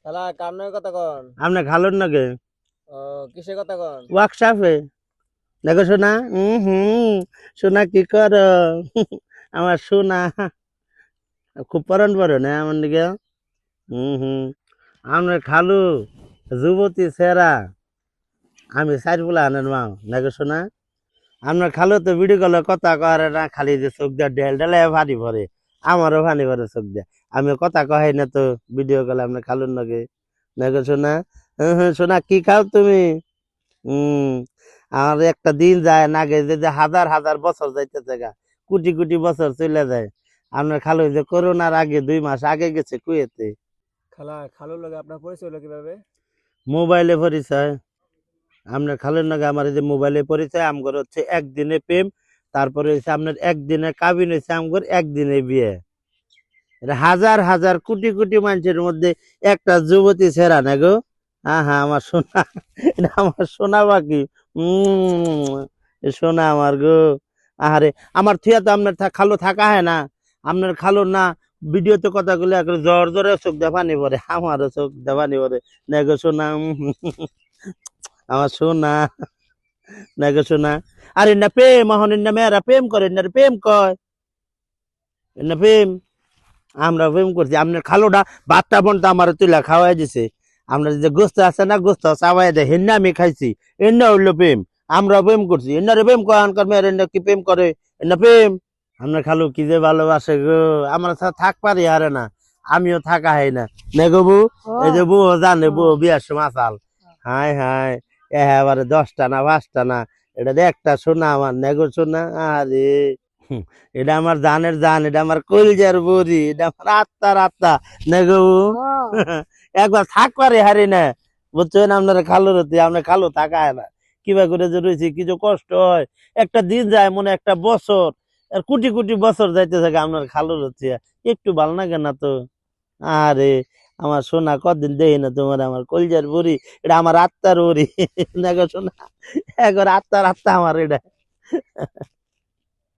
শালা কার নয় কথা কন? আপনি খালুন নাকি ও কিসের কথা কন? ওয়ার্কশপে দেখো সোনা সোনা কি করো আমার সোনা খুব পরন পরে না আমার দিকে হুম আপনার খালু যুবতী সেরা আমি সাইডগুলা আনেন মা দেখো সোনা আপনার খালু তো ভিডিও কলে কথা করে না, খালি যে চোখ দিয়ে ডেল ডেলে ফানি পরে, আমারও ফানি পরে চোখ দিয়ে। আমি কথা কহাই না তো ভিডিও কলে আপনার খালুর নাকি দেখো সোনা। সোনা কি খাও তুমি? হম আর একটা দিন যায় না গে যে হাজার হাজার বছর যাইতেছে গা, কোটি কোটি বছর চলে যায়। আপনার খালু যে করোনার আগে 2 মাস আগে গেছে কুয়েতে। খালা খালুর লগে আপনার পরিচয় হলো কিভাবে? মোবাইলে পরিচয়। আপনার খালুর নাকি আমার এই যে মোবাইলে পরিচয়, আমগর হচ্ছে একদিনে প্রেম, তারপরে হচ্ছে আপনার একদিনে কাবিন হয়েছে, আমগর একদিনে বিয়ে। এটা হাজার হাজার কোটি কোটি মানুষের মধ্যে একটা যুবতী ছেড়া না গো। হ্যাঁ হ্যাঁ আমার সোনা, এটা আমার সোনা পাখি। সোনা আমার গো। আরে আমার থিয়া তো আপনার খালো থাকা হয় না। আপনার খালো না ভিডিওতে কথা গুলো জ্বর জ্বরে চোখ দে পানি পরে, আমারও চোখ দে পানি পরে। নেগো সোনা, আমার সোনা, নেগো সোনা। আরে না প্রেম এখন না মেয়েরা প্রেম করে না, প্রেম কয় না প্রেম। আমরা প্রেম করছি। আপনার খালোটা বাচ্চা বোনটা আমার তুলে খাওয়াই দিছে। আপনার যে গোস্ত আছে না, গোস্ত চাওয়াই দেয়, হেন্না আমি খাইছি, এন্না হইলো প্রেম। আমরা প্রেম করছি, এন্নারে প্রেম করে আনকার মেয়ের এন্না কি প্রেম করে, এন্না প্রেম। আপনার খালু কি যে ভালোবাসে গো, আমার সাথে থাক পারি আরে না, আমিও থাকা হয় না। নে গো বউ, এই যে বউ জানে বউ বিয়ার সময় আসাল, হাই হাই এবারে 10টা না 5টা না, এটা একটা শোনা আমার নেগো শোনা। আরে এটা আমার জানের জান, এটা আমার কলজার বড়ি, এটা আমার আত্মার আত্মা নেগো। একবার থাক পারে হারি না, বুঝছেন? আপনার খালুর হতে আপনার খালু থাকায় না, কিবা করে যে রয়েছে কি যে কষ্ট হয়। একটা দিন যায় মনে একটা বছর, আর কোটি কোটি বছর যাইতে থাকে আপনার খালুর হচ্ছে, একটু ভাল লাগে না তো? আরে আমার সোনা কদিন দেখি না তোমার, আমার কলজার বড়ি, এটা আমার আত্মার বড়ি। দেখো সোনা, একবার আত্মার আত্মা আমার এটা।